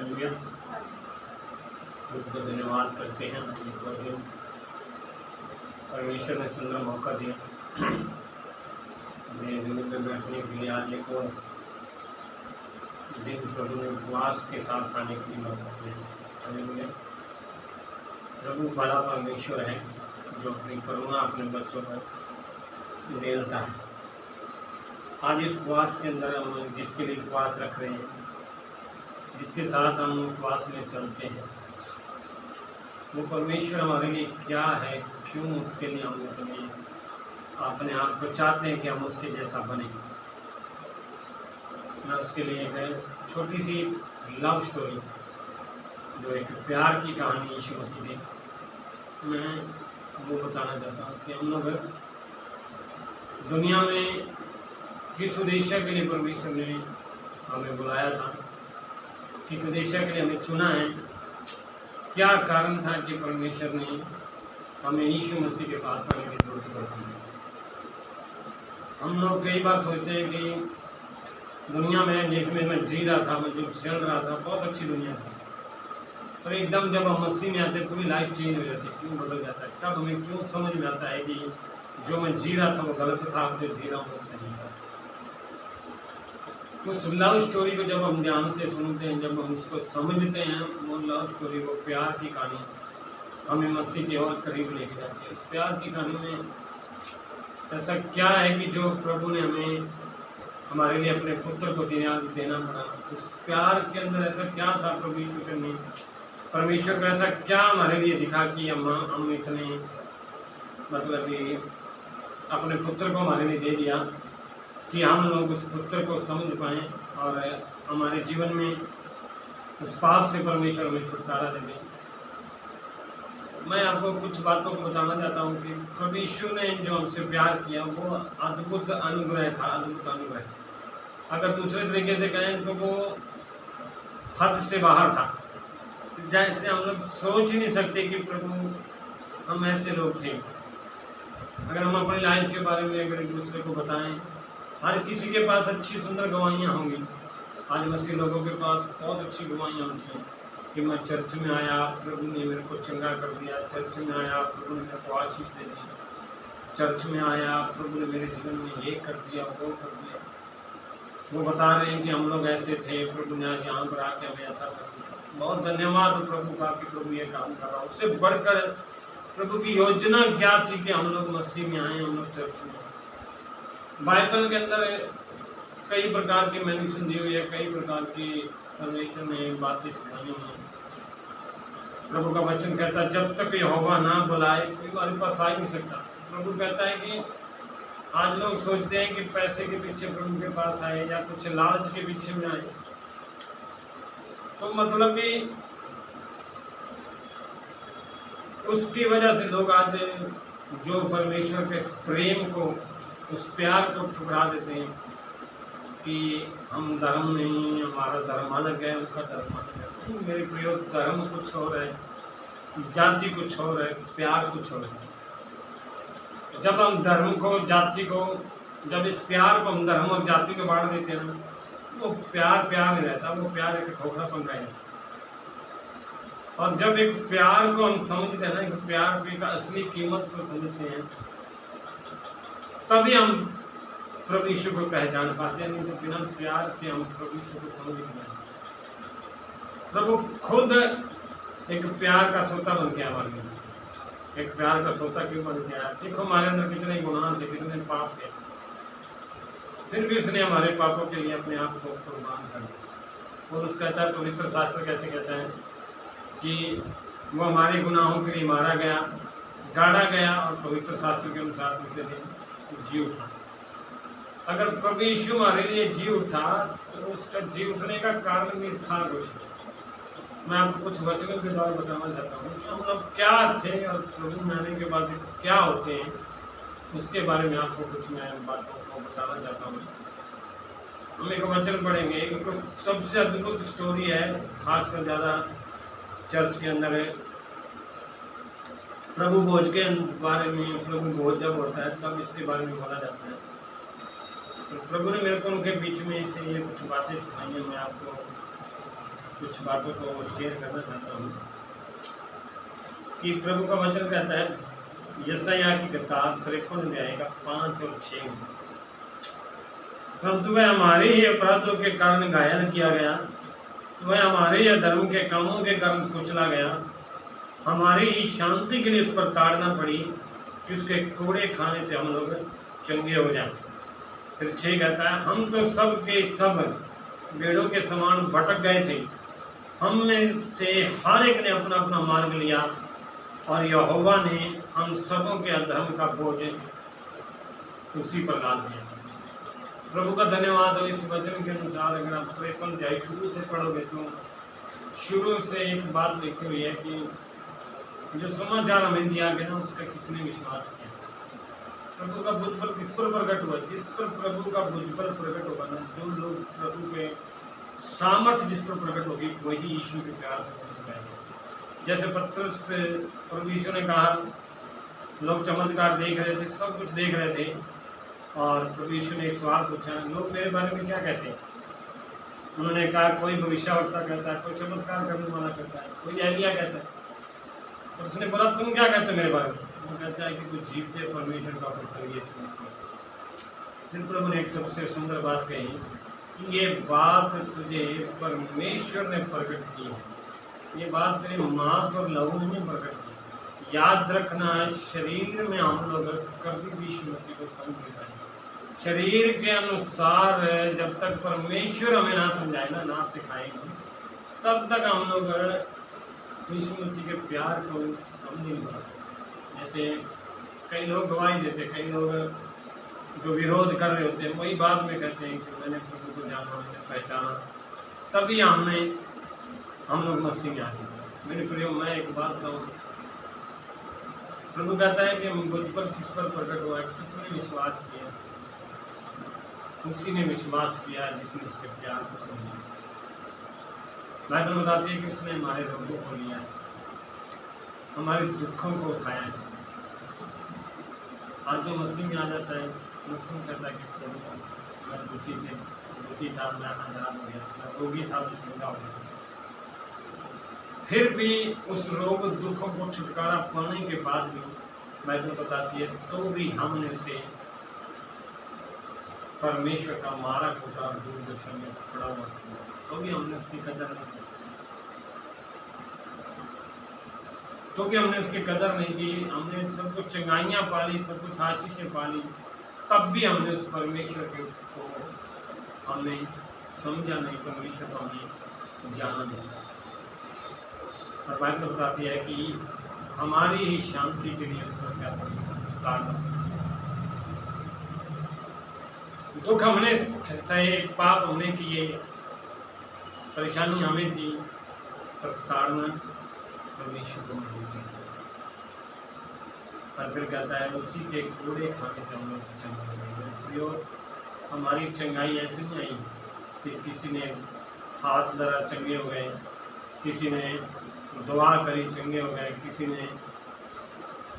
Hallelujah. उसको धन्यवाद करते हैं। परमेश्वर ने सुंदर मौका दिया अपने ज़मीन में बैठने के लिए। आज एक और दिन प्रभु ने उपवास के साथ आने के लिए मौका दिया। हालेलुया। प्रभु बड़ा परमेश्वर है जो अपनी करुणा अपने बच्चों पर देता है। आज इस उपवास के अंदर हम जिसके लिए उपवास रख रहे हैं, जिसके साथ हम उपवास में चलते हैं, वो परमेश्वर हमारे लिए क्या है, क्यों उसके लिए हम अपने आप को चाहते हैं कि हम उसके जैसा बने। मैं उसके लिए एक छोटी सी लव स्टोरी, जो एक प्यार की कहानी यीशु मसीह की, मैं वो बताना चाहता हूँ कि हम लोग दुनिया में किस उद्देश्य के लिए परमेश्वर ने हमें बुलाया था, किस उद्देश्य के लिए हमें चुना है, क्या कारण था कि परमेश्वर ने हमें यीशु मसीह के पास आने की जरूरत पड़ती है। हम लोग कई बार सोचते हैं कि दुनिया में जिसमें मैं जी रहा था, मैं जो चल रहा था, बहुत अच्छी दुनिया थी, पर एकदम जब हम मसीह में आते पूरी लाइफ चेंज हो जाती है। क्यों बदल जाता है? तब हमें क्यों समझ में आता है कि जो मैं जी रहा था वो गलत था, अब जो जी रहा हूँ वो सही था। उस लव स्टोरी को जब हम ध्यान से सुनते हैं, जब हम उसको समझते हैं, वो लव स्टोरी, वो प्यार की कहानी हमें मसीह के और करीब लेके जाती है। उस प्यार की कहानी में ऐसा क्या है कि जो प्रभु ने हमें हमारे लिए अपने पुत्र को देना पड़ा। उस प्यार के अंदर ऐसा क्या था प्रभु यीशु ने, परमेश्वर को ऐसा क्या हमारे लिए दिखा कि हम इतने मतलब कि अपने पुत्र को हमारे लिए दे दिया कि हम लोग उस पुत्र को समझ पाएँ और हमारे जीवन में उस पाप से परमेश्वर हमें छुटकारा दे दें। मैं आपको कुछ बातों को बताना चाहता हूँ कि प्रभु यीशु ने जो हमसे प्यार किया वो अद्भुत अनुग्रह था, अद्भुत अनुग्रह। अगर दूसरे तरीके से कहें तो वो हद से बाहर था, जैसे हम लोग सोच ही नहीं सकते कि प्रभु हम ऐसे लोग थे। अगर हम अपनी लाइफ के बारे में अगर एक दूसरे को बताएं, हर किसी के पास अच्छी सुंदर गवाहियाँ होंगी। आज मसीह लोगों के पास बहुत अच्छी गवाहियाँ होती हैं कि मैं चर्च में आया, प्रभु ने मेरे को चंगा कर दिया। चर्च में आया, प्रभु ने मेरे को आशीष दे दी। चर्च में आया, प्रभु ने मेरे जीवन में ये कर दिया, वो कर दिया। वो बता रहे हैं कि हम लोग ऐसे थे, प्रभु ने आज यहाँ पर आके हमें ऐसा कर दिया। बहुत धन्यवाद प्रभु का कि प्रभु ये काम कर रहा। उससे बढ़कर प्रभु की योजना क्या थी कि हम लोग मसीह में आए, हम लोग चर्च में। बाइबल के अंदर कई प्रकार की मेंशन दी हुई है, कई प्रकार की परमेश्वर ने बातें सिखाई हैं। प्रभु का वचन कहता है जब तक यहोवा ना बुलाए कोई हमारे पास आ ही नहीं सकता। प्रभु कहता है कि आज लोग सोचते हैं कि पैसे के पीछे प्रभु के पास आए या कुछ लालच के पीछे में आए, तो मतलब कि उसकी वजह से लोग आज जो परमेश्वर के प्रेम को, उस प्यार को ठुकरा देते हैं कि हम धर्म नहीं, हमारा धर्म अलग है, उनका धर्म अलग है। मेरे प्रिय, धर्म कुछ और है, जाति कुछ और है, प्यार कुछ और है। जब हम धर्म को, जाति को, जब इस प्यार को हम धर्म और जाति को बांट देते हैं ना, वो प्यार प्यार नहीं रहता, वो प्यार एक खोखलापन का है। और जब एक प्यार को हम समझते हैं ना, एक प्यार की असली कीमत को समझते हैं, तभी हम प्रभु यीशु को पहचान पाते हैं। नहीं तो बिना प्यार के हम प्रभु यीशु को समझ नहीं पाते। प्रभु खुद एक प्यार का सोता बन गया हमारे लिए। एक प्यार का सोता क्यों बन गया? देखो हमारे अंदर कितने गुनाह थे, कितने पाप थे, फिर भी उसने हमारे पापों के लिए अपने आप को कुर्बान कर दिया। और उसका कहता है, पवित्र शास्त्र कैसे कहता है कि वो हमारे गुनाहों के लिए मारा गया, गाड़ा गया और पवित्र शास्त्र के अनुसार तीसरे दिन जी उठा। अगर प्रभु यीशु हमारे लिए जी उठा तो उसका जी उठने का कारण भी था कुछ। मैं आपको कुछ वचनों के द्वारा बताना चाहता हूँ कि हम लोग क्या थे और प्रभु में आने के बाद क्या होते हैं, उसके बारे में आपको कुछ मैं बातों को बताना चाहता हूँ। हम एक वचन पढ़ेंगे, एक सबसे अद्भुत स्टोरी है, खासकर ज़्यादा चर्च के अंदर है। प्रभु भोज के बारे में, प्रभु भोज जब होता है तब इसके बारे में बोला जाता है। तो प्रभु ने मेरे को उनके बीच में से ये कुछ बातें सिखाई हैं, मैं आपको कुछ बातों को शेयर करना चाहता हूँ कि प्रभु का वचन कहता है यशायाह की किताब 53 अध्याय का 5 और 6, परंतु वह हमारे ही अपराधों के कारण घायल किया गया, वह हमारे ही अधर्म के कामों के कारण कुचला गया, हमारी ही शांति के लिए उस पर ताड़ना पड़ी कि उसके कोड़े खाने से हम लोग चंगे हो जाएं। फिर 6 कहता है हम तो सब के सब भेड़ों के समान भटक गए थे, हम में से हर एक ने अपना अपना मार्ग लिया और यहोवा ने हम सबों के अधर्म का बोझ उसी पर डाल दिया। प्रभु का धन्यवाद हो। इस वचन के अनुसार अगर आप 53 अध्याय शुरू से पढ़ोगे तो शुरू से एक बात लिखी हुई है कि जो समाचार हमें दिया गया ना उसका किसने विश्वास किया। प्रभु का भुजबल किस पर प्रकट हुआ? जिस पर प्रभु का भुजबल प्रकट होगा ना, जो लोग प्रभु के सामर्थ्य जिस पर प्रकट होगी वही यीशु के प्यार को समझ पाएंगे। जैसे पत्रुस प्रभु यीशु ने कहा, लोग चमत्कार देख रहे थे, सब कुछ देख रहे थे, और प्रभु यीशु ने एक सवाल पूछा, लोग मेरे बारे में क्या कहते हैं? उन्होंने कहा कोई भविष्यवक्ता कहता है, कोई चमत्कार करने वाला कहता है, कोई एलिया कहता है। और उसने बोला तुम क्या कहते हो मेरे बारे में? वो कहता है कि कुछ जीवते परमेश्वर का पुत्र यीशु मसीह। फिर प्रभु ने एक सबसे सुंदर बात कही कि ये बात तुझे परमेश्वर ने प्रकट की है, ये बात तेरे मांस और लहू ने प्रकट की। याद रखना, शरीर में हम लोग कभी भी यीशु मसीह को समझ नहीं पाएंगे। शरीर के अनुसार जब तक परमेश्वर हमें ना समझाए ना सिखाएंगे, तब तक हम लोग यीशु मसीह के प्यार को समझ नहीं पाते। जैसे कई लोग गवाही देते, कई लोग जो विरोध कर रहे होते हैं वही बाद में कहते हैं कि मैंने प्रभु को जाना, मैंने पहचाना, तभी हम लोग मसीह में आ गए। मेरे प्रियो, मैं एक बात कहूँ, प्रभु कहता है कि मुझ पर किस पर प्रकट हुआ है, किसने विश्वास किया? उसी ने विश्वास किया जिसने उसके प्यार को समझा। बाइबल बताती है कि उसने हमारे रोगों को लिया है, हमारे दुखों को उठाया है। आज जो मसीह में आ जाता है दुखों कहता है कि प्रभु मैं दुखी था, मैं आजाद हो गया, मैं रोगी था, मैं चंगा हो गया। फिर भी उस रोग दुखों को छुटकारा पाने के बाद भी बाइबल बताती है तो भी हमने उसे परमेश्वर का मारा कूटा दूरदर्शन में पड़ा हुआ था, तो भी हमने उसकी कदर नहीं की, तो भी हमने उसकी कदर नहीं की। हमने सब कुछ चंगाइयाँ पाली, सब कुछ आशीषें पाली, तब भी हमने उस परमेश्वर को हमने समझा नहीं, परमेश्वर को हमने जाना नहीं। और बाइबल बताती है कि हमारी ही शांति के लिए उसका क्या ताड़ना, दुख हमने सहे, पाप हमने किए, परेशानी हमें थी, पर ताड़ना परमेश्वर को मिली। और फिर कहता है उसी के कोड़े खाने से हम लोग चंगाई। हमारी चंगाई ऐसे नहीं आई कि किसी ने हाथ धरा चंगे हो गए, किसी ने दुआ करी चंगे हो गए, किसी ने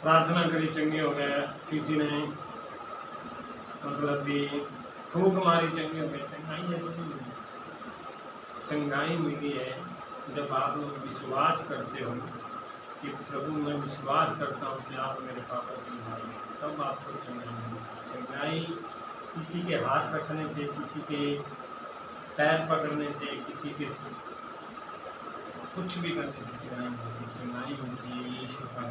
प्रार्थना करी चंगे हो गए, किसी ने मतलब भी फूंक मारी चंगे हो गए। चंगाई ऐसे नहीं मिली। चंगाई मिली है जब आप लोग विश्वास करते हो कि प्रभु मैं विश्वास करता हूँ कि आप मेरे पापा की भाई हैं, तब आपको चंगाई मिली। चंगाई किसी के हाथ रखने से, किसी के पैर पकड़ने से, किसी के कुछ भी करने से चंगाई मिलती है। चंगाई मिलती है यीशु का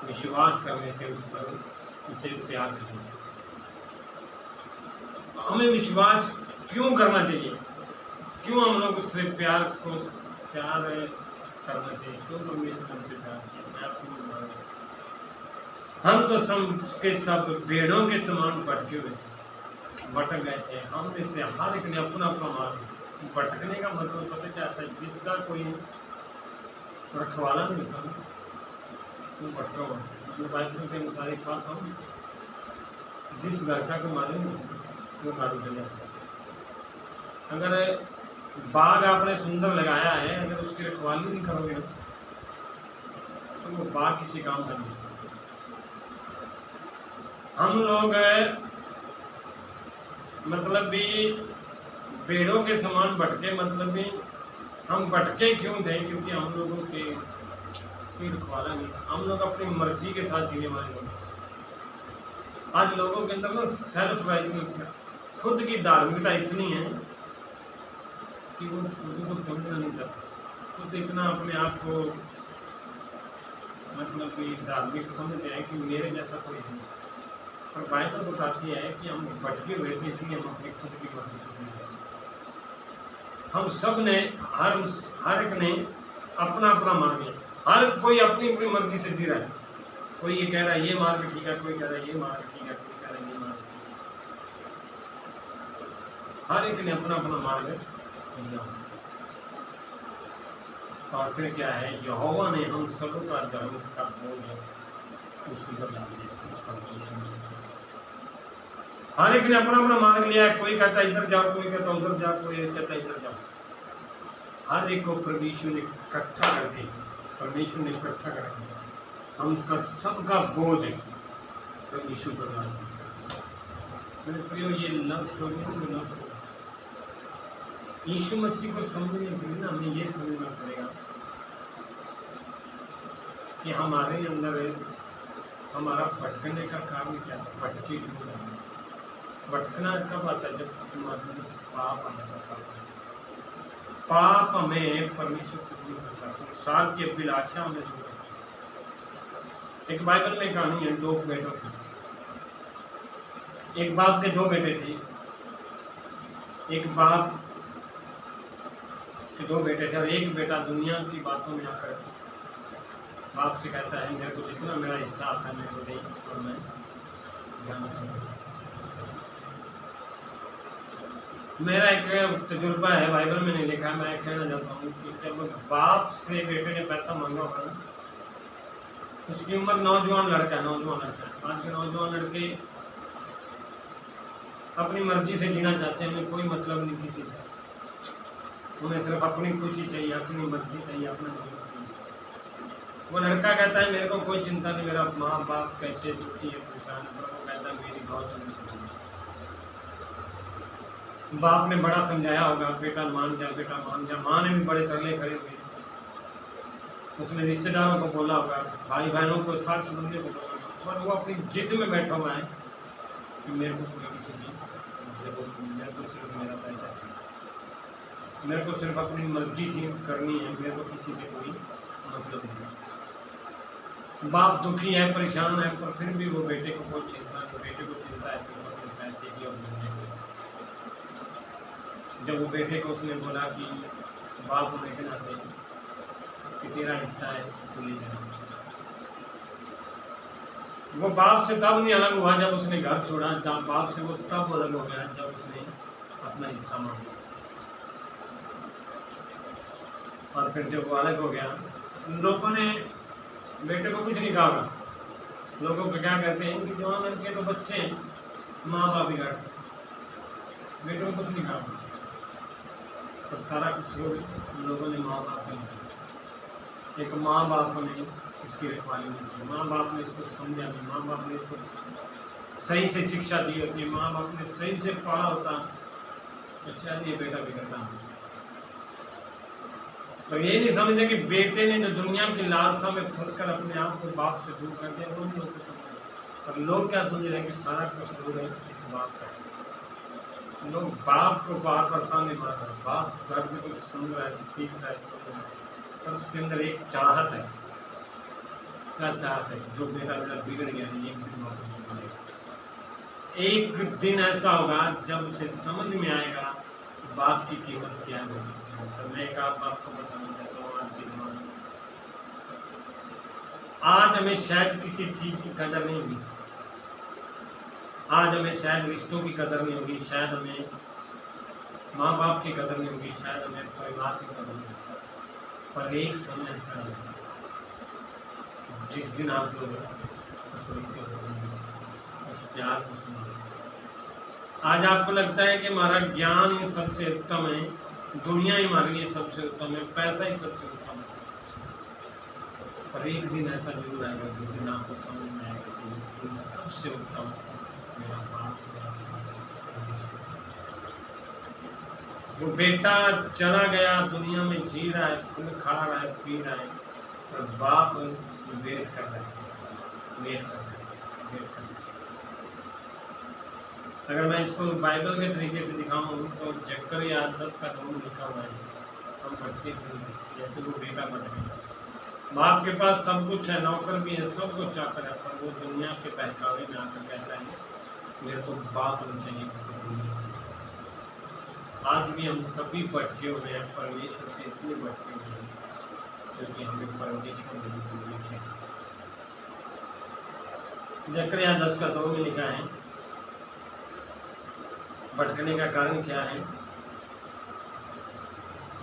विश्वास करने से, उस पर उसे प्यार करने से। हमें विश्वास क्यों करना चाहिए? क्यों हम लोग उससे प्यार करना चाहिए? क्यों परमेश्वर हमसे प्यार किया? मैं आपको बता रहा हूं, हम तो सब उसके सब भेड़ों के समान भटके हुए थे, भटक गए थे। हम में से हर एक ने अपना अपना मार्ग। भटकने का मतलब पता क्या था? जिसका कोई रखवाला नहीं होता वो भटका हुआ। मतलब बाइबल के अनुसार एक बात हम, जिस घर का कोई मालिक नहीं वो गाड़ी चल जाता है। अगर बाग आपने सुंदर लगाया है, अगर उसकी रखवाली नहीं करोगे तो वो बाग किसी काम का नहीं। हम लोग मतलब भी भेड़ों के समान भटके, मतलब भी हम भटके क्यों थे? क्योंकि हम लोगों के कोई रखवाला नहीं था, हम लोग अपनी मर्जी के साथ जीने वाले लोग। आज लोगों के अंदर ना सेल्फ राइटनेस, खुद की धार्मिकता इतनी है कि वो खुद को समझना नहीं चाहता, खुद इतना अपने आप को मतलब कि धार्मिक समझते हैं कि मेरे जैसा कोई नहीं। और बाइबल बताती है कि हम भटके हुए थे, इसलिए हम अपनी खुद की मर्जी से जी रहे हैं। हम सब ने हर एक ने अपना अपना मार्ग लिया, हर कोई अपनी अपनी मर्जी से जी रहा है। कोई ये कह रहा है ये मार्ग ठीक है, कोई कह रहा है ये मार्ग ठीक है, कोई कह रहा है ये मार्ग ठीक है। हर एक ने अपना अपना मार्ग लिया। और फिर क्या है, यहोवा ने हम सबका धर्म का बोझ उसी पर डाल दिया, इस परमेश्वर से। हर एक ने अपना अपना मार्ग लिया है, कोई कहता इधर जाओ, कोई कहता उधर जाओ, कोई कहता इधर जाओ। हर एक को परमेश्वर ने इकट्ठा करके, परमेश्वर ने इकट्ठा करके हमका सबका बोझ परमेश्वर पर डाल दिया। मेरे प्रियो, ये लव स्टोरी है, लव स्टोरी। यीशु मसीह को समझने के लिए ना हमें ये समझना पड़ेगा कि हमारे अंदर हमारा भटकने का कारण क्या है, भटके क्यों है। भटकना कब आता है? जब हमारे से पाप आता है। पाप हमें परमेश्वर से दूर करता है, संसार की अभिलाषा हमें दूर करता है। एक बाइबल में कहानी है दो बेटों की। एक बाप के दो बेटे थे। एक बाप के दो बेटे थे और एक बेटा दुनिया की बातों में आकर बाप से कहता है मेरे को जितना मेरा हिस्सा आता है मेरे को दे और मैं जाना चाहता हूँ। मेरा एक तजुर्बा है, बाइबल में नहीं लिखा है, मैं कहना चाहता हूँ कि जब बाप से बेटे ने पैसा मांगा होगा ना, उसकी उम्र नौजवान लड़का है। आज के नौजवान लड़के अपनी मर्जी से जीना चाहते हैं, उन्हें कोई मतलब नहीं किसी से, उन्हें सिर्फ अपनी खुशी चाहिए, अपनी मर्जी चाहिए, अपना जीवन चाहिए। वो लड़का कहता है मेरे को कोई चिंता नहीं, मेरा माँ बाप कैसे दुखी है, परेशान है, पर वो कहता है मेरी बहुत चिंता। बाप ने बड़ा समझाया होगा, बेटा मान जा, बेटा मान जा। माँ ने भी बड़े तरले खड़े हुए, उसने रिश्तेदारों को बोला होगा, भाई बहनों को, साथ संबंधियों को बोला होगा, और वो अपनी जिद में बैठा हुआ है कि मेरे को कोई किसी की जरूरत नहीं, मेरे को सिर्फ मेरा पैसा चाहिए, मेरे को सिर्फ अपनी मर्जी थी करनी है, मेरे को किसी से कोई मतलब नहीं। बाप दुखी है, परेशान है, पर फिर भी वो बेटे को कोई चिंता नहीं, बेटे को चिंता है सिर्फ अपने पैसे की और दुनिया की। जब वो बेटे को उसने बोला कि बाप होने के नाते कि तेरा हिस्सा है तो ले जाना, वो बाप से तब नहीं अलग हुआ जब उसने घर छोड़ा, जब बाप से वो तब अलग हो गया जब उसने अपना हिस्सा मांगा। और फिर जब वो अलग हो गया, लोगों ने बेटे को कुछ नहीं कहा। लोगों को क्या कहते हैं कि जवान लड़के तो बच्चे हैं, माँ बाप बिगड़, बेटे को कुछ नहीं कहा। तो सारा कुछ लोगों ने माँ बाप ने, एक माँ बाप ने इसकी रखवाली नहीं की, माँ बाप ने इसको समझा नहीं, माँ बाप ने इसको सही से शिक्षा दी होती, माँ बाप ने सही से पढ़ा होता तो शायद ये बेटा बिगड़ता। तो ये नहीं समझते कि बेटे ने जो दुनिया की लालसा में फंसकर अपने आप को बाप से दूर कर दिया, वो नहीं लोग समझे। और लोग क्या समझ रहे हैं कि सारा कुछ दूर है बाप का। लोग बाप को बार बार ताने मार रहे हैं, बाप दर्द को सुन रहा है, सीख रहा है, समझ रहा है, पर उसके अंदर एक चाहत है। क्या चाहत है? जो बेटा मेरा बिगड़ गया नहीं, एक दिन वापस मिलेगा। एक दिन ऐसा होगा जब उसे समझ में आएगा बाप की कीमत क्या है। तो मैं एक आप बाप को बताना चाहता हूँ, आज के जमाने में आज हमें शायद किसी चीज की कदर नहीं होगी, आज हमें शायद रिश्तों की कदर नहीं होगी, शायद हमें माँ बाप की कदर नहीं होगी, शायद हमें परिवार की कदर नहीं होगी, पर एक समय ऐसा होगा जिस दिन आप लोग उस रिश्ते को समझेंगे, उस प्यार को समझेंगे। आज आपको लगता है कि हमारा ज्ञान ही सबसे उत्तम है, दुनिया ही हमारे लिए सबसे उत्तम है, पैसा ही सबसे उत्तम है, पर एक दिन ऐसा जरूर आएगा जिस दिन आपको समझ में आएगा कि सबसे उत्तम मेरा बाप। वो बेटा चला गया, दुनिया में जी रहा है, फूल खा रहा है, पी रहा है, और बाप वेट कर रहा है, वेट कर रहा है, वेट कर रहा है। अगर मैं इसको बाइबल के तरीके से दिखाऊं तो जकरिया 10:2 लिखा हुआ है, हम भटके जैसे वो बेटा भटके, बाप के पास सब कुछ है, नौकर भी है, सब कुछ चाहता है, पर वो दुनिया के बहकावे में आकर कहता है मेरे को बाप नहीं चाहिए, दुनिया चाहिए। आज भी हम कभी भटके हुए हैं, परमेश्वर से इसलिए भटके हुए हैं क्योंकि हमें परमेश्वर नहीं चाहिए। जकरिया 10:2 में लिखा है, भटकने का कारण क्या है?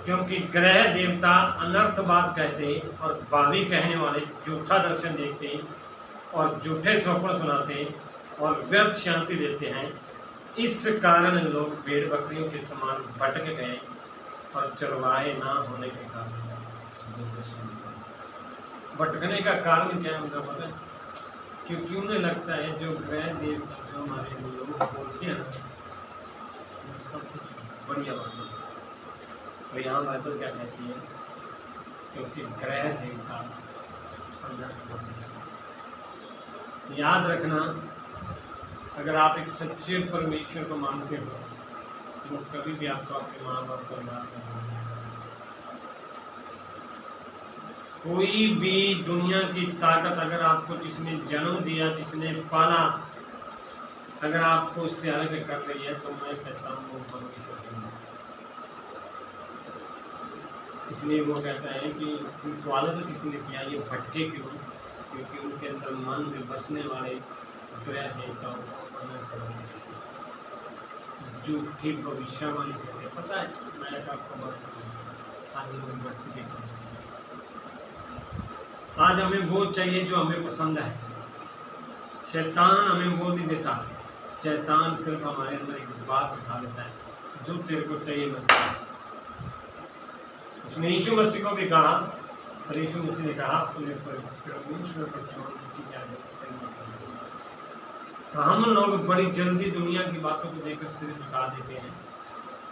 क्योंकि ग्रह देवता अनर्थ बात कहते और भावी कहने वाले झूठा दर्शन देखते और झूठे स्वप्न सुनाते और व्यर्थ शांति देते हैं। इस कारण लोग भेड़ बकरियों के समान भटक गए और चरवाहे ना होने के कारण। भटकने का कारण क्या है उनका पता है? क्योंकि उन्हें लगता है जो ग्रह देवता जो हमारे लोग बोलते हैं सब कुछ बढ़िया बात है। तो यहाँ बाइबल क्या कहती है? क्योंकि ग्रह देवता याद रखना, अगर आप एक सच्चे परमेश्वर को मानते हो तो कभी भी आपको अपने माँ बाप पर बात नहीं। कोई भी दुनिया की ताकत अगर आपको जिसने जन्म दिया, जिसने पाला, अगर आपको उससे अलग कर रही है तो मैं कहता हूँ वो परमेश्वर नहीं। इसलिए वो कहता है कि उनको अलग किसने किया, ये भटके क्यों? क्योंकि उनके अंदर मन में बसने वाले ग्रह देवताओं को झूठी भविष्यवाणी करते। पता है, मैं आपको बात करूँ, आज लोग भटके, आज हमें वो चाहिए जो हमें पसंद है। शैतान हमें वो नहीं देता, शैतान सिर्फ हमारे अंदर एक बात उठा लेता है, जो तेरे को चाहिए मिलता है। उसने यीशु मसीह को भी कहा, और यीशु मसीह ने कहा अपने परमेश्वर को छोड़ किसी के आगे सही मत करना। तो हम लोग बड़ी जल्दी दुनिया की बातों को देखकर सिर झुका देते हैं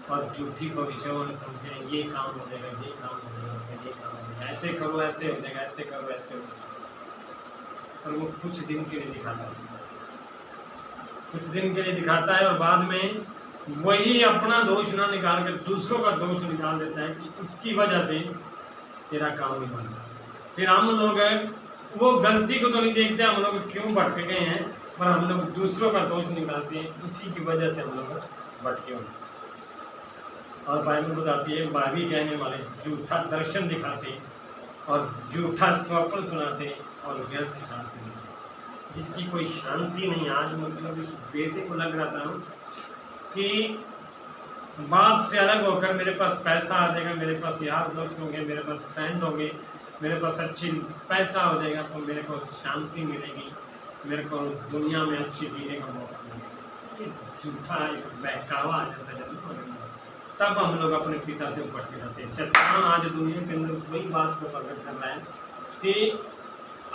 और झूठी भविष्यवाणी करते हैं, ये काम हो जाएगा, ये काम हो जाएगा, ये काम हो जाएगा, ऐसे करो ऐसे हो जाएगा, ऐसे करो ऐसे हो जाएगा। और वो कुछ दिन के लिए दिखाता है, कुछ दिन के लिए दिखाता है और बाद में वही अपना दोष ना निकाल कर दूसरों का दोष निकाल देता है कि इसकी वजह से तेरा काम नहीं बन रहा। फिर हम लोग वो गलती को तो नहीं देखते हम लोग क्यों भटके गए हैं, पर हम लोग दूसरों का दोष निकालते हैं, इसी की वजह से हम लोग भटके हुए। और बाइबल बताती है भावी कहने वाले झूठा दर्शन दिखाते और झूठा स्वप्न सुनाते और व्यर्थ शांति देते, जिसकी कोई शांति नहीं। आज मतलब इस बेटे को लग रहा था कि बाप से अलग होकर मेरे पास पैसा आ जाएगा, मेरे पास यार दोस्त होंगे, मेरे पास फ्रेंड होंगे, मेरे पास अच्छी पैसा हो जाएगा तो मेरे को शांति मिलेगी, मेरे को दुनिया में अच्छी जीने का मौका मिलेगा। ये झूठा एक बहकावा आ जाता है। तब हम लोग अपने पिता से ऊपर के जाते हैं। शैतान आज दुनिया के अंदर वही बात को प्रकट कर रहा है कि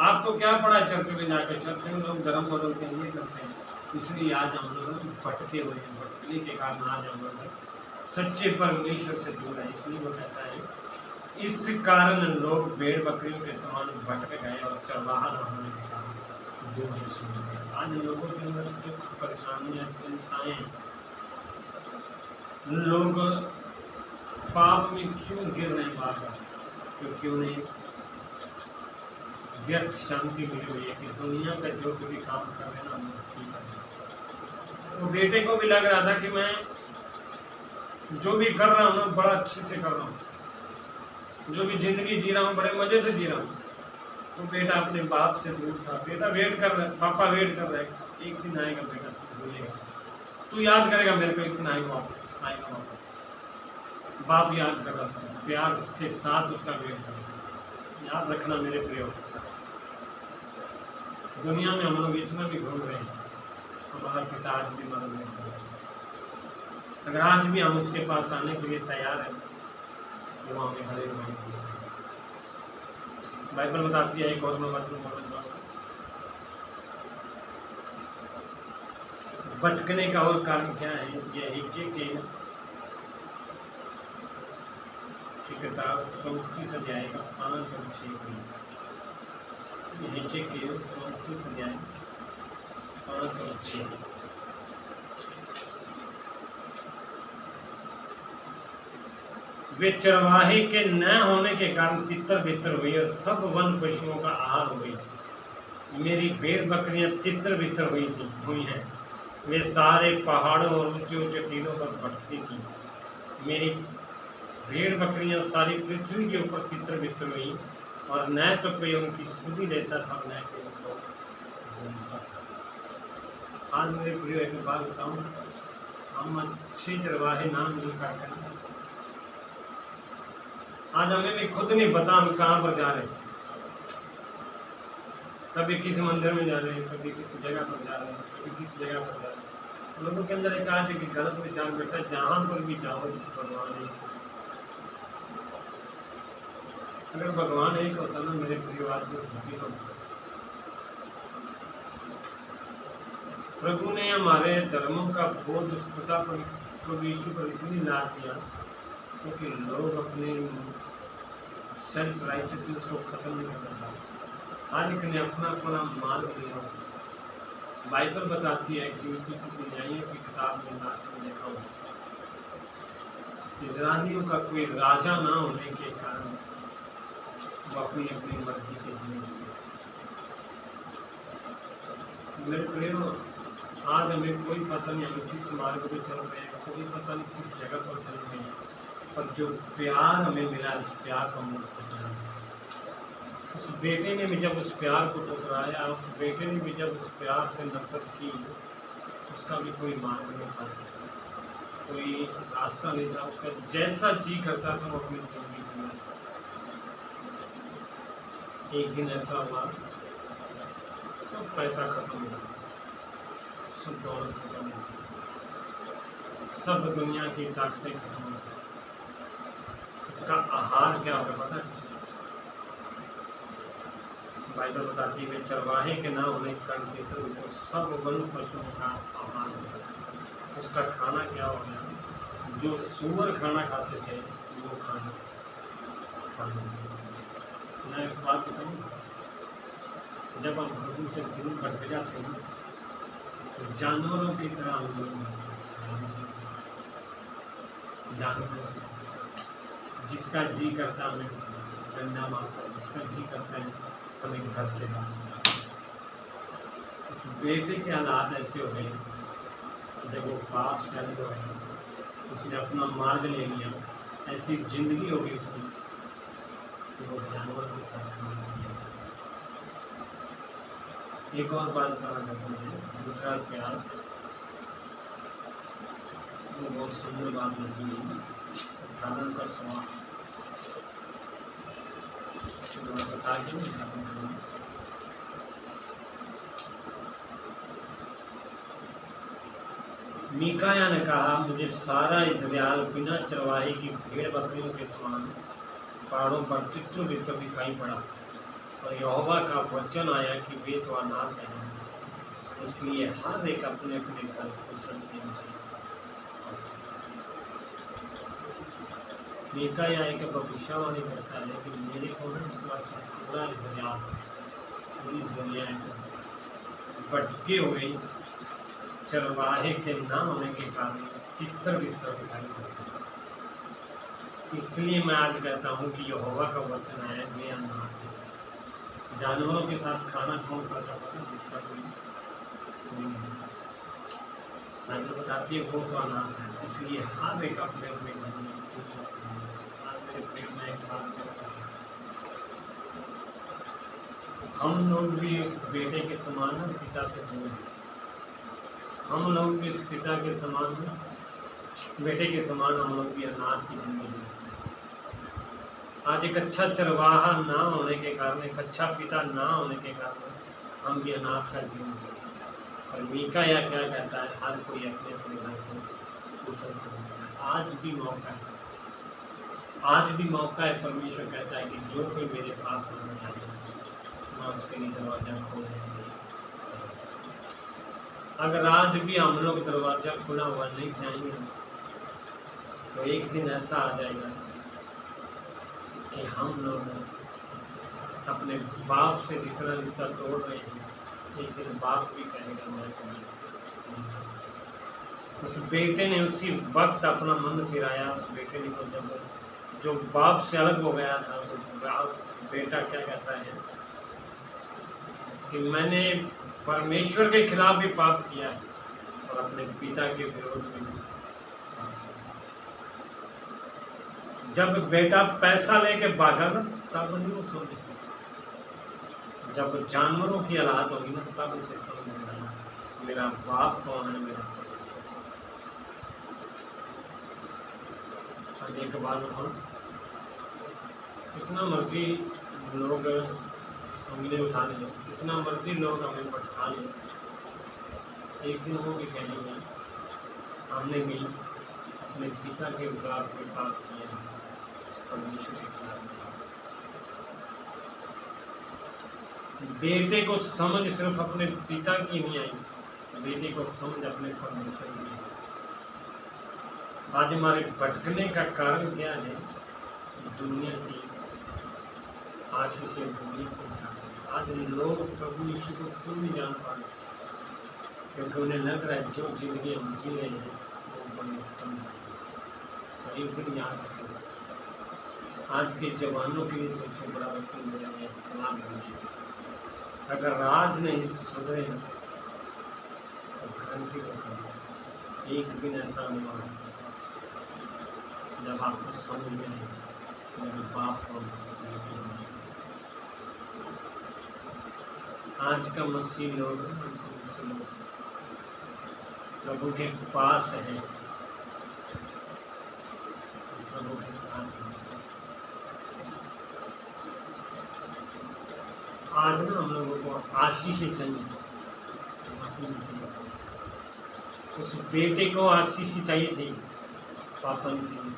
आपको क्या पड़ा चर्च में जाकर, चर्च में लोग धर्म बदलते हैं, ये करते हैं, इसलिए आज हम लोग भटके हुए हैं। भटकने के कारण आज हम लोग सच्चे परमेश्वर से दूर है। इसलिए वो कहता है इस कारण लोग भेड़ बकरियों के समान भटक गए और चरवाहा न होने के कारण दूर हो गए। आज लोगों के अंदर दुख, परेशानियां, चिंताएं, लोग पाप में क्यों गिर रहे हैं बार बार? क्योंकि उन्हें व्यर्थ शांति मिली हुई है कि दुनिया का जो भी काम कर रहे हैं ना ठीक है। वो बेटे को भी लग रहा था कि मैं जो भी कर रहा हूँ ना बड़ा अच्छे से कर रहा हूँ, जो भी जिंदगी जी रहा हूँ बड़े मजे से जी रहा हूँ। वो बेटा अपने बाप से दूर था। बेटा वेट कर रहा है, पापा वेट कर रहा है, एक दिन आएगा बेटा, भूलेगा, तू याद करेगा मेरे को, एक दिन आएगा वापस, आएगा वापस। बाप याद कर रहा था, प्यार के साथ उसका वेट कर रहा। याद रखना मेरे प्रियो, दुनिया में हम लोग इतना भी घूम रहे हैं, हमारा पिता आज भी मदद नहीं कर रहा। अगर आज भी हम उसके पास आने के लिए तैयार हैं तो वो हमें हर एक बाइबल बताती है। एक और मैं वचन बोलना चाहूँगा, भटकने का और कारण क्या है? यह है कि किताब 34 अध्याय का 5 और 6 नीचे के 34 अध्याय 5 और 6। वे चरवाहे के न होने के कारण तितर बितर हुई और सब वन पशुओं का आहार हो गई। मेरी भेड़ बकरियां तितर बितर हुई हैं। वे सारे पहाड़ों और ऊंचे ऊंचे टीलों पर भटकती थी। मेरी भेड़ बकरियां सारी पृथ्वी के ऊपर तितर बितर हुई और न तो कोई उनकी सुधि लेता था न कोई उनको घूमता था। आज मेरे प्रिय एक बात बताऊं, हम अच्छे चरवाहे नाम मिलकर करें। आज हमें भी खुद नहीं पता हम कहाँ पर जा रहे हैं। कभी किसी मंदिर में जा रहे हैं, कभी किसी जगह पर जा रहे हैं, कभी किसी जगह पर जा रहे हैं। लोगों के अंदर एक आज की गलत विचार बैठा है, जहाँ पर भी जाओ भगवान एक। अगर भगवान एक होता ना मेरे परिवार को दुखी होता। प्रभु ने हमारे धर्मों का बोध स्फुटा पर प्रभु यीशु पर इसलिए ला दिया क्योंकि लोग अपने सेल्फ राइचियसनेस को खत्म नहीं कर सकता। हर एक ने अपना अपना मार्ग लिया। बाइबल बताती है कि न्यायों की किताब में लास्ट में देखा हो, इजरायलियों का कोई राजा ना होने के कारण वो अपनी अपनी मर्जी से जीने लगे। मेरे प्रियो, आज हमें कोई पता नहीं हम किस मार्ग पे चल रहे हैं, कोई पता नहीं किस जगह पर चल रहे हैं, पर जो प्यार हमें मिला उस प्यार को हम ठुकराया। उस बेटे ने भी जब उस प्यार को ठुकराया, उस बेटे ने भी जब उस प्यार से नफरत की, उसका भी कोई मार्ग नहीं था, कोई रास्ता नहीं था। उसका जैसा जी करता था वो अपनी जिंदगी जीना। एक दिन ऐसा हुआ, सब पैसा खत्म हो गया, सब दौलत खत्म हो गई, सब दुनिया की ताकतें खत्म हो गई। इसका आहार क्या होगा पता है? बाइबल बताती है चरवाहे के ना होने के कारण तो सब वन पशुओं का आहार होगा। उसका खाना क्या हो गया? जो सूअर खाना खाते थे वो खाना। मैं एक बात बताऊँ, जब हम प्रभु से दूर भटक जाते हैं तो जानवरों की तरह हम लोग जानवर, जिसका जी करता हमें डंडा मारता, जिसका जी करता है हमें घर से बाहर। उस बेटे के हालात ऐसे हो गए जब वो पाप से अलग हो गए, उसने अपना मार्ग ले लिया, ऐसी जिंदगी हो गई उसकी कि वो जानवर के साथ किया। एक और बात बताना चाहता हूँ, दूसरा इतिहास वो बहुत सुंदर बात लगी है। कारण का सवाल बता दें। मीकाया ने कहा, मुझे सारा इज़राइल बिना चरवाहे की भेड़ बकरियों के समान पहाड़ों पर तितर बितर दिखाई पड़ा, और यहोवा का वचन आया कि वे तो अनाथ हैं, इसलिए हर एक अपने अपने घर कुशल से मुझे। मीकाया एक भविष्यवाणी करता है कि मेरे को इस वक्त पूरा इज़राइल, पूरी दुनिया भटके हुए चरवाहे के न होने के कारण तितर बितर दिखाई पड़ता। इसलिए मैं आज कहता हूँ कि यहोवा का वचन है, वे अनाथ हैं। जानवरों के साथ खाना कौन खाता था? जिसका कोई नहीं। बाइबल बताती है वो तो अनाथ है, इसलिए हर एक अपने अपने घर में कुछ। आज मेरे पेट में एक बात करता है, हम लोग भी उस बेटे के समान हैं, पिता से दूर हैं। हम लोग भी इस पिता के समान हैं, बेटे के समान हम लोग भी अनाथ की जिंदगी। आज एक अच्छा चरवाहा ना होने के कारण, एक अच्छा पिता ना होने के कारण हम भी अनाथ का जीवन जीते। और मीकाया क्या कहता है? हर कोई अपने अपने घर को कुशल से बनाता है। आज भी मौका है, आज भी मौका है। परमेश्वर कहता है कि जो कोई मेरे पास आना चाहता है मैं उसके लिए दरवाजा खोल देंगे। अगर आज भी हम लोग दरवाजा खुला हुआ नहीं जाएंगे तो एक दिन ऐसा आ जाएगा कि हम लोग अपने बाप से जितना रिश्ता तोड़ रहे हैं, एक दिन बाप भी कहेगा मैं तुम्हें। उस बेटे ने उसी वक्त अपना मन फिराया। उस बेटे ने जब जो बाप से अलग हो गया था, तो बेटा क्या कहता है कि मैंने परमेश्वर के खिलाफ भी पाप किया और अपने पिता के विरोध में भी। जब बेटा पैसा लेके भागा ना, तब नहीं वो समझ। जब जानवरों की हालात होगी ना, तब उसे समझ में आया मेरा बाप कौन है, मेरा परमेश्वर। एक बार हम इतना मर्जी लोग उंगली उठा लें, इतना मर्जी लोग हमें पटका लें, एक दिन वो भी कहेंगे हमने भी अपने पिता के खिलाफ में पाप किया, परमेश्वर के खिलाफ। बेटे को समझ सिर्फ अपने पिता की नहीं आई, बेटे को समझ अपने परमेश्वर की आई। आज हमारे भटकने का कारण क्या है? दुनिया की आशीष से दुनिया को। आज लोग प्रभु यीशु को क्यों नहीं जान पा रहे? क्योंकि उन्हें लग रहा है जो जिंदगी हम जी रहे हैं वो बड़ी उत्तम है। एक दिन याद रखें, आज के जवानों के लिए सबसे बड़ा वचन मेरा एक सलाम है, अगर राज नहीं सुधरे तो क्रांति होगा। एक दिन ऐसा हुआ जब आपको समझ में मेरे बाप को। आज का मसीह लोग प्रभु के पास है, प्रभु के साथ है। आज ना हम लोगों को आशीषें चाहिए, उस बेटे को आशीष चाहिए थी, पापा नहीं चाहिए।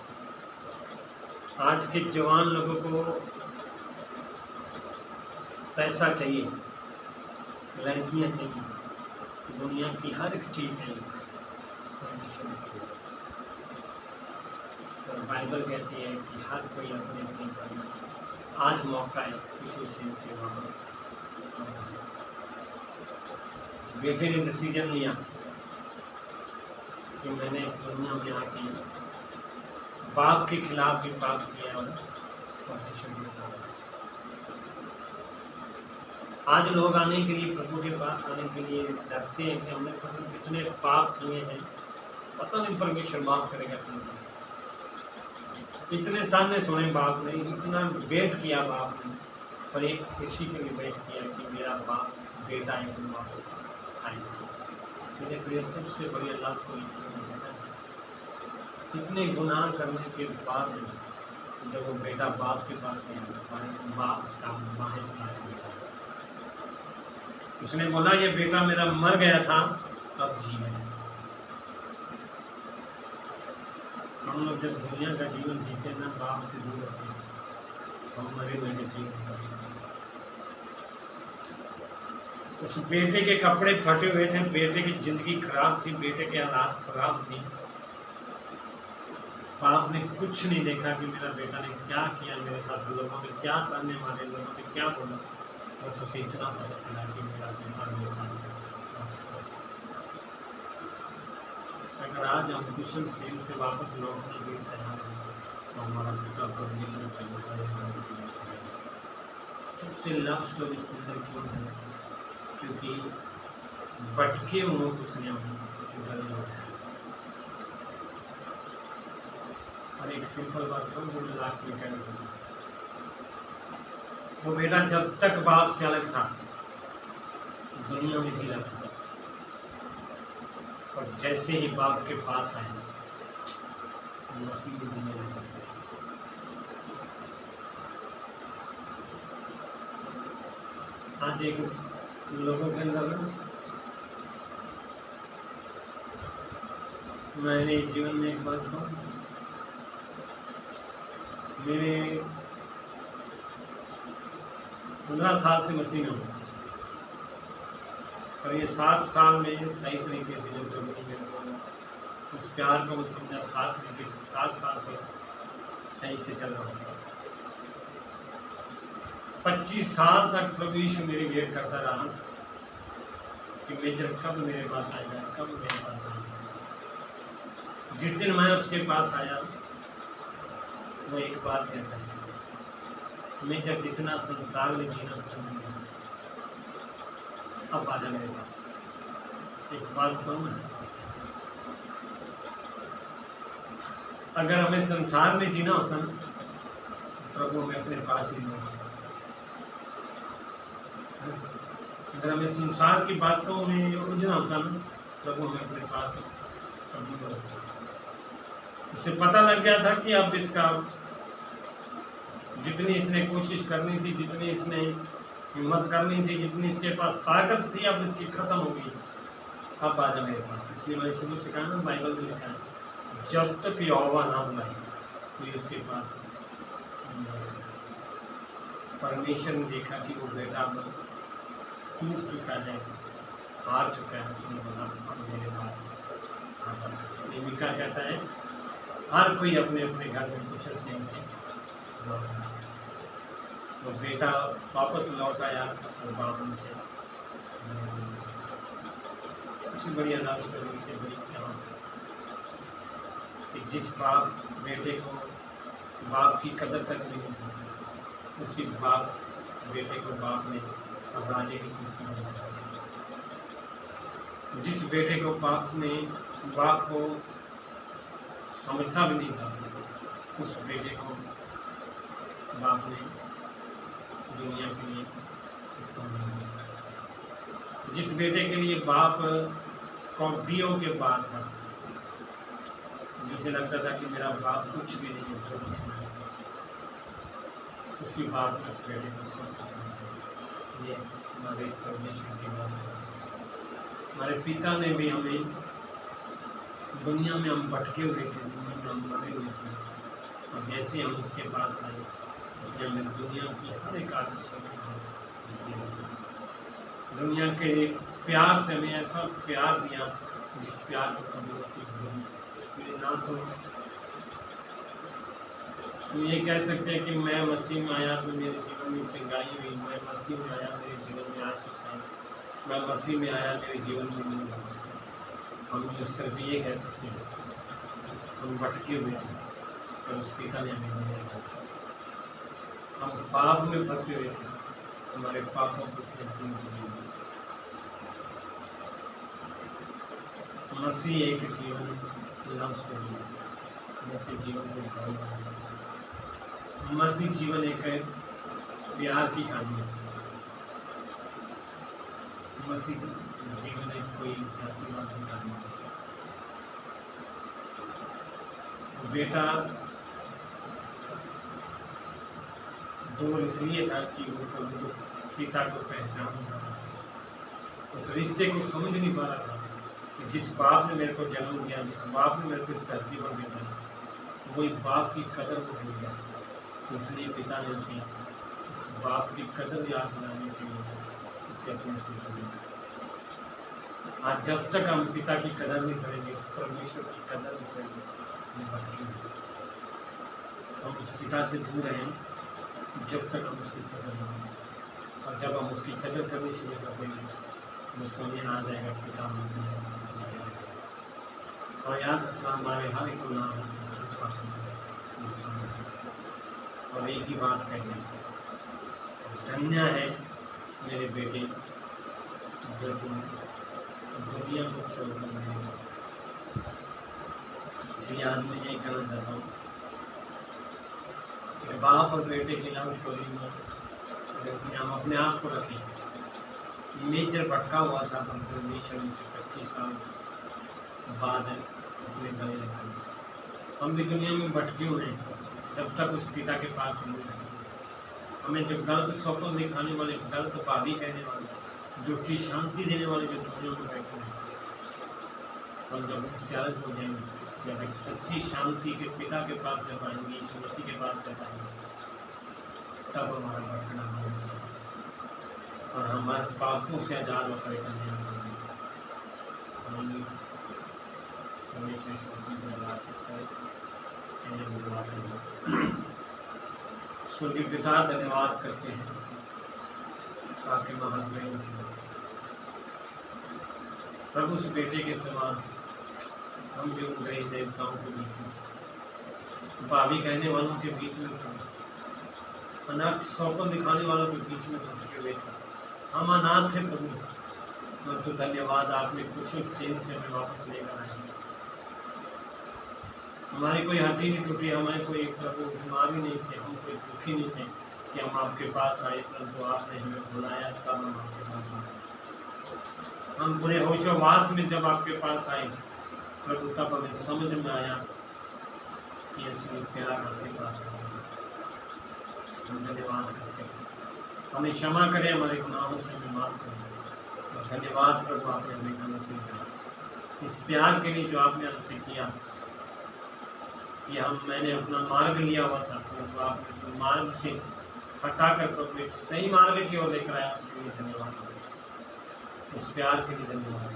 आज के जवान लोगों को पैसा चाहिए, लड़कियां चाहिए, दुनिया की हर एक चीज चाहिए। और बाइबल कहती है कि हर कोई अपने अपने घर। आज मौका है किसी से वापस। बेटे ने डिसीजन लिया कि मैंने इस दुनिया में आके बाप के खिलाफ भी पाप किया और परमेश्वर के खिलाफ। आज लोग आने के लिए, प्रभु के पास आने के लिए डरते हैं कि हमने प्रभु कितने पाप किए हैं, पता नहीं परमेश्वर माफ करेगा कि। इतने ताने सुने बाप ने, इतना वेट किया बाप ने, पर एक खुशी के लिए वेट किया कि मेरा बाप बेटा एक दिन वापस आएगा। मेरे प्रिय, सबसे बड़ी अल्लाह को इतने गुनाह करने के बाद जब वो बेटा बाप के पास गया, बाप उसका माहिर किया। उसने बोला ये बेटा मेरा मर गया था, अब जी है। हम लोग जब दुनिया का जीवन जीते ना, बाप से दूर होते हैं, हम मरे हुए जीवन। उस बेटे के कपड़े फटे हुए थे, बेटे की जिंदगी खराब थी, बेटे के हालात खराब थी। बाप ने कुछ नहीं देखा कि मेरा बेटा ने क्या किया मेरे साथ, लोगों ने क्या करने वाले, लोगों ने क्या बोला। बस उसे इतना पता चला कि मेरा बेटा मेरे पास है। अगर आज हम कुशल सेम से वापस लौटने के लिए तैयार हैं तो हमारा पिता परमेश्वर का सबसे लव स्टोरी सुंदर क्यों है? क्योंकि भटके हुओं को उसने लौटाया। और एक सिंपल बात कहूँ जो लास्ट में कह रहा, वो बेटा जब तक बाप से अलग था दुनिया में भी रहता था, और जैसे ही बाप के पास आए मसीह में जीने लगा। आज एक लोगों के अंदर ना, मैंने जीवन में एक बात कहूँ, मेरे 15 साल से मसीह में हूँ, और ये 7 साल में सही तरीके से जो प्रभु ने मेरे को उस प्यार को समझा, 7 साल से सही से चल रहा हूँ। 25 साल तक प्रभु यीशु मेरी वेट करता रहा कि मेजर कब मेरे पास आएगा, कब मेरे पास आएगा। जिस दिन मैं उसके पास आया, वो एक बात कहता है, मेजर जितना संसार में जीना चाहूँगा, अब आजा मेरे पास। एक बात बताऊँ ना, अगर हमें संसार में जीना होता ना, प्रभु हमें अपने पास ही नहीं। अगर हमें संसार की बातों में उलझना होता ना, प्रभु हमें अपने पास कभी नहीं होता। उसे पता लग गया था कि अब इसका जितनी इसने कोशिश करनी थी, जितनी इसने हिम्मत करनी थी, जितनी इसके पास ताकत थी, अब इसकी खत्म हो गई। अब आ जा मेरे पास। इसलिए मैंने शुरू से कहा ना, बाइबल में लिखा है, जब तक यहोवा ना बुलाए कोई उसके पास नहीं आ सकता। परमेश्वर ने देखा कि वो बेटा टूट चुका है, हार चुका है, उसने बोला अब मेरे पास आ जा। मीका कहता है, हर कोई अपने अपने घर में कुशल सेम से लौट आया। वो बेटा वापस लौट आया और बाप उनसे सबसे बड़ी अनाज पर इससे बड़ी क्या कि जिस बाप बेटे को बाप की कदर तक नहीं होती, उसी बाप बेटे को बाप ने अब राजे की कुर्सी में बैठा दिया। जिस बेटे को बाप को समझता भी नहीं था, उस बेटे को बाप ने दुनिया के लिए जिस बेटे के लिए बाप कौडियों के बाद था, जिसे लगता था कि मेरा बाप कुछ भी नहीं है, तो कुछ नहीं, उसी बाप ने उस बेटे को सब कुछ नहीं। ये हमारे परमेश्वर की बात है। हमारे पिता ने भी हमें, दुनिया में हम भटके हुए थे, दुनिया में हम मरे हुए थे, और जैसे हम उसके पास आए, उसने हमें दुनिया की हर एक आशीषों से दुनिया के प्यार से हमें ऐसा प्यार दिया जिस प्यार को कभी नसीब नहीं। इसलिए ना तो हम ये कह सकते हैं कि मैं मसीह में आया तो मेरे जीवन में चंगाई हुई, मैं मसीह में आया मेरे जीवन में आशीष आई, मैं मसीह में आया मेरे जीवन में नहीं हुआ। हम जो सिर्फ ये कह सकते हैं, हम भटके हुए थे और उस पिता ने हमें बनाया। हम पाप में फंसे हुए थे, हमारे पापों को उसने दूर किया। मसीह एक जीवन लव स्टोरी है, मसीह जीवन को दिखाई, मसीह जीवन एक प्यार की कहानी है, मसीह जीवन एक कोई जातिवाद की कहानी है। बेटा दूर इसलिए था कि वो प्रभु पिता को पहचान रहा था, उस रिश्ते को समझ नहीं पा रहा था कि जिस बाप ने मेरे को जन्म दिया, जिस बाप ने मेरे को इस धरती पर भेजा, वही बाप की कदर को भूल गया। इसलिए पिता ने उसे इस बाप की कदर याद दिलाने के लिए उसे अपने से जोड़ा। आज जब तक हम पिता की कदर नहीं करेंगे, उस परमेश्वर की कदर नहीं करेंगे, हम भटकेंगे। हम उस पिता से दूर रहें जब तक हम उसकी कदर नहीं करेंगे, और जब हम उसकी कदर करनी शुरू कर देंगे, वो समय आ जाएगा पिता हमें और याद रखना, हमारे हर एक गुनाह और एक ही बात कहेंगे, धन्य है मेरे बेटे जो तुम दुनिया को छोड़कर नहीं। इसलिए आज मैं ये कहना चाहता हूँ कि बाप और बेटे की लव स्टोरी में अगर हम अपने आप को रखें, नेचर भटका हुआ था, हम परमेश्वर में 25 साल बाद अपने गले लगाएंगे। हम भी दुनिया में भटके हुए हैं जब तक उस पिता के पास नहीं है। हमें जो गलत स्वप्न दिखाने वाले, गलत भाभी कहने वाले, झूठी शांति देने वाले जो दुनिया में बैठे हैं, हम जब उससे अलग हो जाएंगे, जब एक सच्ची शांति के पिता के पास जब आएंगे, यीशु मसीह के पास जब आएंगे, तब हमारा भटकना होगा और हमारे पापों से आजाद होकर करने स्वर्गीय पिता धन्यवाद करते हैं आपके महान प्रेम की। प्रभु उस बेटे के समान हम भी उन गरीब देवताओं के बीच में, भावी कहने वालों के बीच में, अनाथ सौपन दिखाने वालों के बीच में तो बेटा हम अनाथ थे प्रभु, परंतु धन्यवाद आपने कुशल सेन से हमें वापस लेकर आए। हमारी कोई हड्डी नहीं टूटी, हमें कोई प्रभु बीमारी नहीं थे, हम कोई दुखी नहीं थे कि हम आपके पास आए, परंतु आपने हमें बुलाया तब हम आपके पास आए। हम पूरे होशोवास में जब आपके पास आए प्रभु, तब हमें समझ में आया कि असली प्यार आपके पास है। हम धन्यवाद करते हैं, हमें क्षमा करें, हमारे गुनाहों से हमें माफ करें। और धन्यवाद प्रभु आपने हमें करने से किया, इस प्यार के लिए जो आपने हमसे किया। ये मैंने अपना मार्ग लिया हुआ था, तो आपने उस मार्ग से हटाकर प्रभु एक सही मार्ग की ओर लेकर आया, उसके लिए धन्यवाद। उस प्यार के लिए धन्यवाद,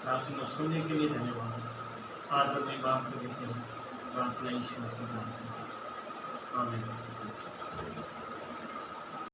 प्रार्थना सुनने के लिए धन्यवाद। आज हमें बाप को देते हैं, प्रार्थना ईश्वर से। आमीन।